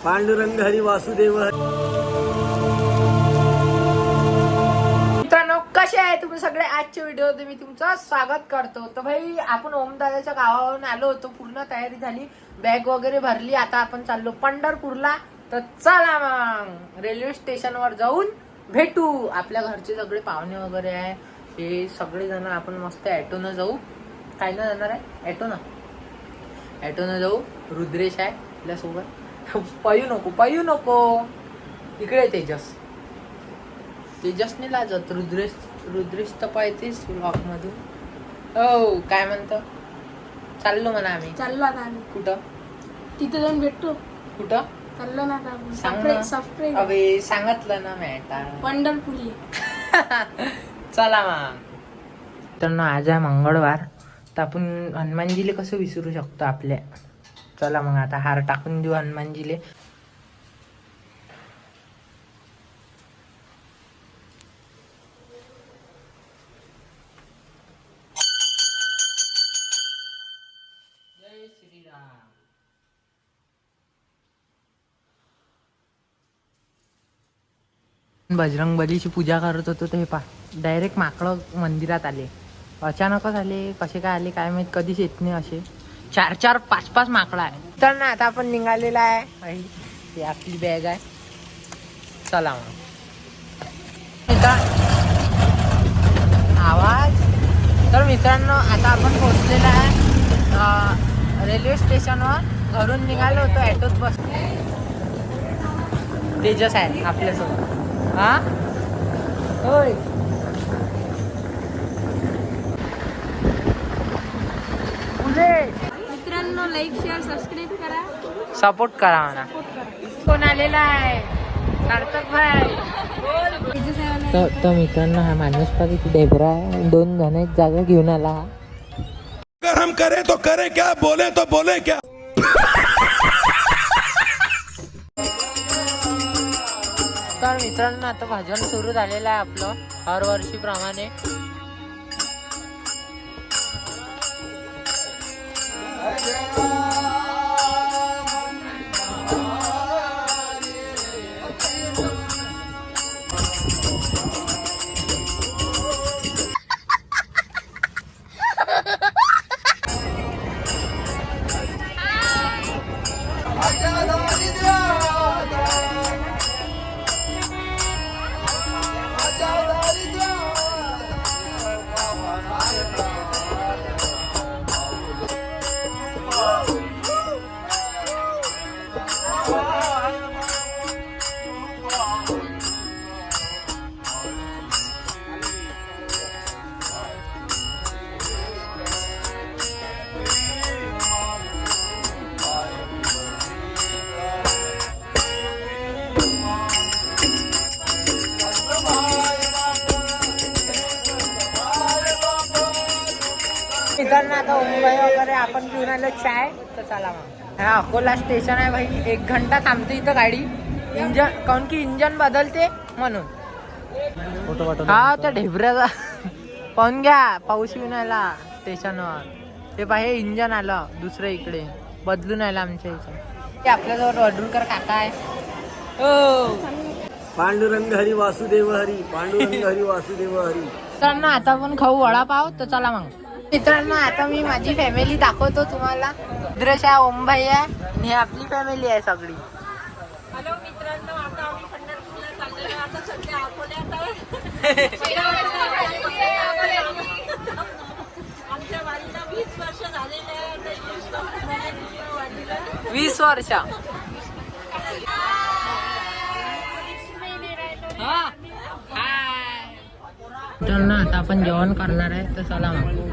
पांडुरंग हरी वासुदेव हरी. मित्रांनो, कसे आहे तुम्ही सगळे? आजच्या व्हिडिओमध्ये मी तुमचं स्वागत करतो. तर भाई आपण ओमदादाच्या गावावरून आलो होतो, पूर्ण तयारी झाली, बॅग वगैरे भरली. आता आपण चाललो पंढरपूरला. तर चला मग रेल्वे स्टेशनवर जाऊन भेटू. आपल्या घरचे सगळे पाहुणे वगैरे आहे, हे सगळे जण. आपण मस्त ॲटोनं जाऊ. काय ना जाणार आहे ॲटोनं जाऊ. रुद्रेश आहे आपल्यासोबत. पयू नको इकडे. तेजसने लाजत. रुद्रेश तपायचेच ब्लॉक मधून. हो, काय म्हणतो? चाललो म्हणा आम्ही. चाललो आता आम्ही. कुठं? तिथे जाऊन भेटतो. कुठं चाललो ना आता सांग ना. सबस्क्राईब अबे सांगितलं ना मॅटा. पंढरपुरी. चला मग. तर ना आज आहे मंगळवार, तर आपण हनुमानजीले कसं विसरू शकतो आपल्या. चला मग आता हार टाकून देऊ हनुमानजीले. जय श्रीराम. बजरंगबलीची पूजा करत होतो, ते पा डायरेक्ट माकडं मंदिरात आले. अचानकच आले. कसे काय आले काय माहित. कधीच येत नाही असे. 4-4, 5-5 माकडं आहे. तर ना आता आपण निघालेला आहे. ही आपली बॅग आहे. चला मग. आवाज. तर मित्रांनो, आता आपण पोहोचलेला आहे रेल्वे स्टेशनवर. घरून निघालो होतो, ॲटोत बस. तेजस आहे आपल्यासोबत. हा होय. मित्रांनो, लाईक शेअर सबस्क्राईब करा, सपोर्ट करा म्हणा. कोण आलेला आहे? सार्थक भाई. तर मित्रांनो, हा माणूस पाहिजे डेबरा. 2 जण जागा घेऊन आला. अगर हम करे तो करे क्या, बोले तो बोले क्या. तर मित्रांनो, आता भजन सुरू झालेलं आहे आपलं हरवर्षी प्रमाणे. मित्रांनो, आता मुंबई वगैरे आपण घेऊन आलो चाय. तर चला मग. हा अकोला स्टेशन आहे भाई. 1 घंटा थांबते इथं गाडी. इंजन काऊन की इंजन बदलते म्हणून. हा त्या ढेबऱ्याचा पाहून घ्या. पाऊस येऊन आला स्टेशनवर. ते पाहे इंजन आलं दुसरं इकडे बदलून आलं आमच्या इथे. ते आपल्याजवळ वडरूकर काका आहे. हो. पांडुरंग हरी वासुदेव हरी. पांडुरंग हरी वासुदेव हरी. मित्रांनो, आता आपण खाऊ वडापाव. तर चला मग. मित्रांनो, आता मी माझी फॅमिली दाखवतो तुम्हाला. रुद्रेश आहे, ओमभाई आहे, आणि हे आपली फॅमिली आहे सगळी. हॅलो मित्रांनो, आता आम्ही पंढरपूरला चाललेलो. आता सध्या अकोल्यात आहे. आमच्या वाडीला 20 वर्ष झालेले आहे. 20 वर्ष. मित्रांनो, आता आपण जेवण करणार आहे. तर चला मग.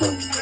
Thank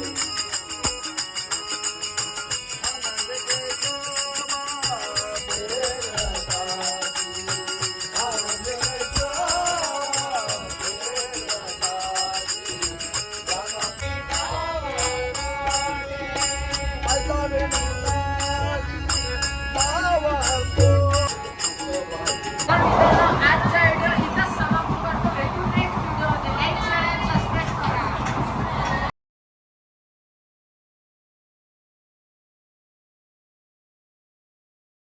you.